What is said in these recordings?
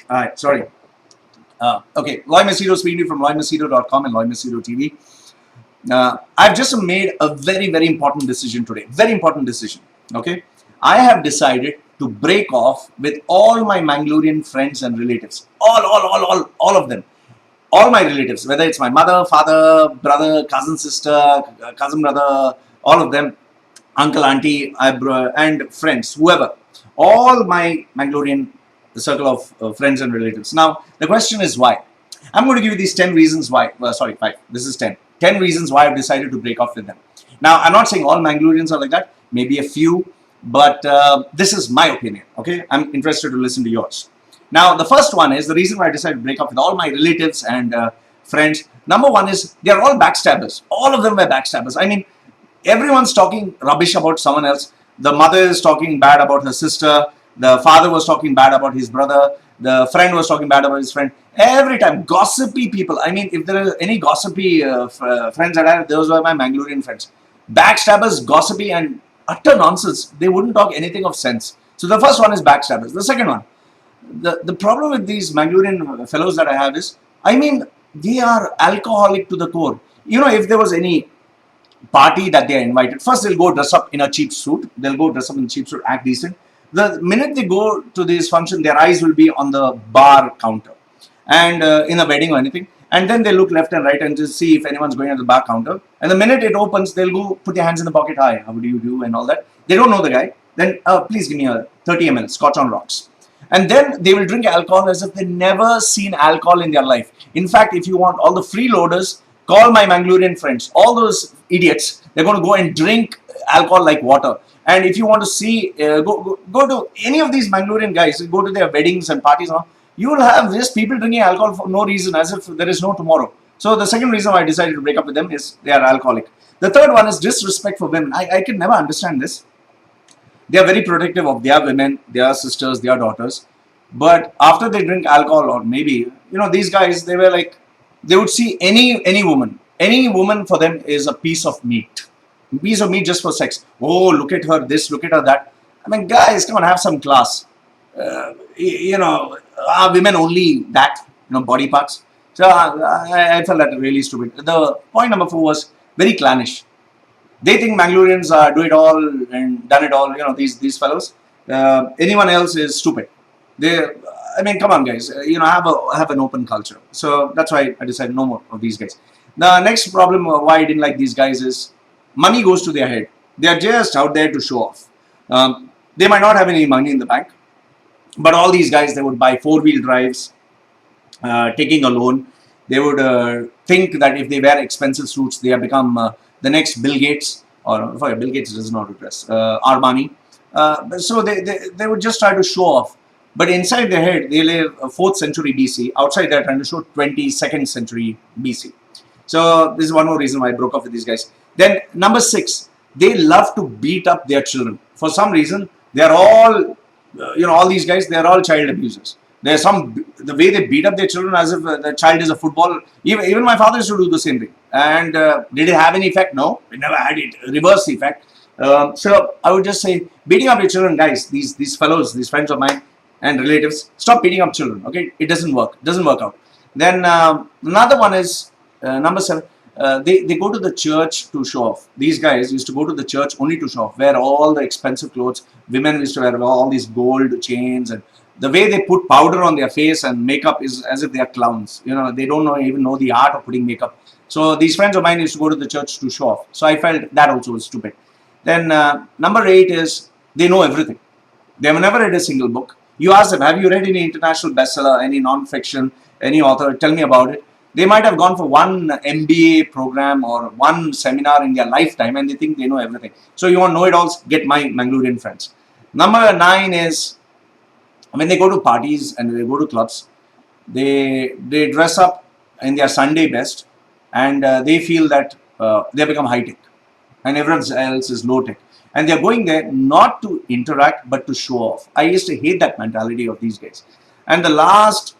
All right, sorry. Okay, Loy Machedo speaking to you from loymachedo.com and Loy Machedo TV. I've just made a very, very important decision today. Very important decision. Okay, I have decided to break off with all my Mangalorian friends and relatives. All of them. All my relatives, whether it's my mother, father, brother, cousin, sister, cousin, brother, all of them, uncle, auntie, and friends, whoever, all my Mangalorian circle of friends and relatives. Now, the question is why. I'm going to give you these 10 reasons why. Sorry, 5. This is 10. 10 reasons why I've decided to break off with them. Now, I'm not saying all Mangalorians are like that, maybe a few, but this is my opinion, okay? I'm interested to listen to yours. Now, the first one is the reason why I decided to break up with all my relatives and friends. Number one is they're all backstabbers. All of them were backstabbers. I mean, everyone's talking rubbish about someone else. The mother is talking bad about her sister. The father was talking bad about his brother. The friend was talking bad about his friend. Every time, gossipy people. I mean, if there are any gossipy friends that I have, those were my Mangalorian friends. Backstabbers, gossipy, and utter nonsense. They wouldn't talk anything of sense. So the first one is backstabbers. The second one, the problem with these Mangalorian fellows that I have is, I mean, they are alcoholic to the core. You know, if there was any party that they are invited, first they'll go dress up in a cheap suit. They'll go dress up in a cheap suit, act decent. The minute they go to this function, their eyes will be on the bar counter and in a wedding or anything. And then they look left and right and just see if anyone's going at the bar counter. And the minute it opens, they'll go put their hands in the pocket. Hi, how do you do? And all that. They don't know the guy. Then please give me a 30 ml Scotch on rocks. And then they will drink alcohol as if they never seen alcohol in their life. In fact, if you want all the freeloaders, call my Mangalorian friends. All those idiots, they're going to go and drink alcohol like water. And if you want to see, go to any of these Mangalorian guys, go to their weddings and parties, you will have just people drinking alcohol for no reason, as if there is no tomorrow. So the second reason why I decided to break up with them is they are alcoholic. The third one is disrespect for women. I can never understand this. They are very protective of their women, their sisters, their daughters. But after they drink alcohol, or maybe, these guys, they were like, they would see any woman for them is a piece of meat just for sex. Oh, look at her this, look at her that. I mean, guys, come on, have some class. Are women only that, body parts? So I felt that really stupid. The point number 4 was very clannish. They think Mangalorians do it all and done it all. These fellows. Anyone else is stupid. I mean, come on, guys. Have an open culture. So that's why I decided no more of these guys. The next problem why I didn't like these guys is money goes to their head. They are just out there to show off. They might not have any money in the bank, but all these guys, they would buy 4-wheel drives, taking a loan. They would think that if they wear expensive suits, they have become the next Bill Gates, or sorry, Bill Gates does not dress, Armani. So they would just try to show off. But inside their head, they live 4th century BC. Outside, they're trying to show 22nd century BC. So this is one more reason why I broke up with these guys. Then number 6, they love to beat up their children. For some reason, they're all, all these guys, they're all child abusers. There's the way they beat up their children as if the child is a football. Even my father used to do the same thing. And did it have any effect? No, it never had it. Reverse effect. So I would just say, beating up your children, guys, these fellows, these friends of mine and relatives, stop beating up children. Okay, it doesn't work. It doesn't work out. Then another one is number 7. They go to the church to show off. These guys used to go to the church only to show off, wear all the expensive clothes. Women used to wear all these gold chains, and the way they put powder on their face and makeup is as if they are clowns. They don't even know the art of putting makeup. So these friends of mine used to go to the church to show off. So I felt that also was stupid. Then number 8 is they know everything. They have never read a single book. You ask them, have you read any international bestseller, any non-fiction, any author? Tell me about it. They might have gone for one MBA program or one seminar in their lifetime, and they think they know everything. So you want to know it all? Get my Mangalorian friends. Number 9 is when they go to parties and they go to clubs, they dress up in their Sunday best, and they feel that they become high tech, and everyone else is low tech. And they're going there not to interact, but to show off. I used to hate that mentality of these guys. And the last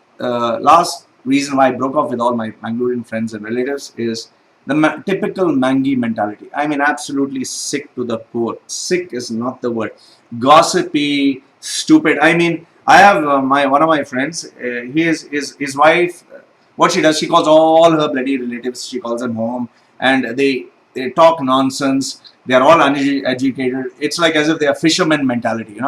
reason why I broke off with all my Mangalorian friends and relatives is the typical Mangi mentality. I mean, absolutely sick to the core. Sick is not the word. Gossipy, stupid. I mean, I have my one of my friends. His wife. What she does, she calls all her bloody relatives. She calls them home, and they talk nonsense. They are all uneducated. It's like as if they are fishermen mentality,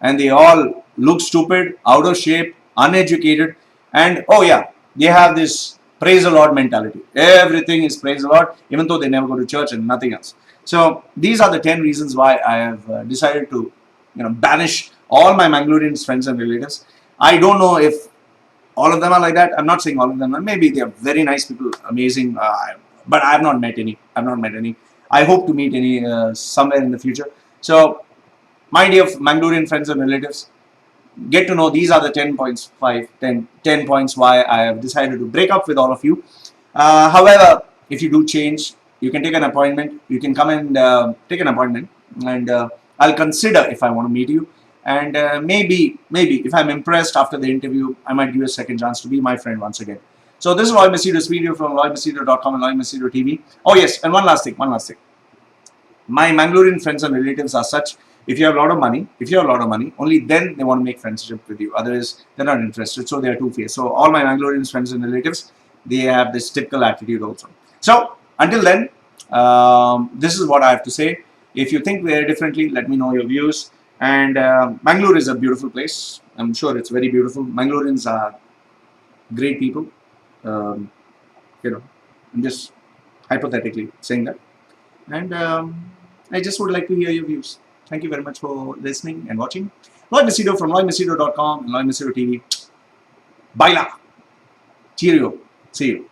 and they all look stupid, out of shape, uneducated, and oh yeah, they have this praise the Lord mentality. Everything is praise the Lord, even though they never go to church and nothing else. So these are the 10 reasons why I have decided to banish all my Mangalorian friends and relatives. I don't know if all of them are like that. I'm not saying all of them are. Maybe they are very nice people, amazing, but I have not met any. I've not met any. I hope to meet any somewhere in the future. So, my dear Mangalorian friends and relatives, get to know these are the 10 points, 10 points why I have decided to break up with all of you. However, if you do change, you can take an appointment. You can come and take an appointment, and I'll consider if I want to meet you. And maybe if I'm impressed after the interview, I might give you a second chance to be my friend once again. So this is Loy Machedo's video from loymachedo.com and Loy Machedo TV. Oh yes, and one last thing. My Mangalorian friends and relatives are such. If you have a lot of money, only then they want to make friendship with you. Otherwise, they're not interested. So they are two-faced. So all my Mangalorian friends and relatives, they have this typical attitude also. So until then, this is what I have to say. If you think very differently, let me know your views. And Mangalore is a beautiful place. I'm sure it's very beautiful. Mangaloreans are great people. Um, I'm just hypothetically saying that. And I just would like to hear your views. Thank you very much for listening and watching. Loy Machedo from loymachedo.com and Loy Machedo TV. Baila. Cheerio. See you.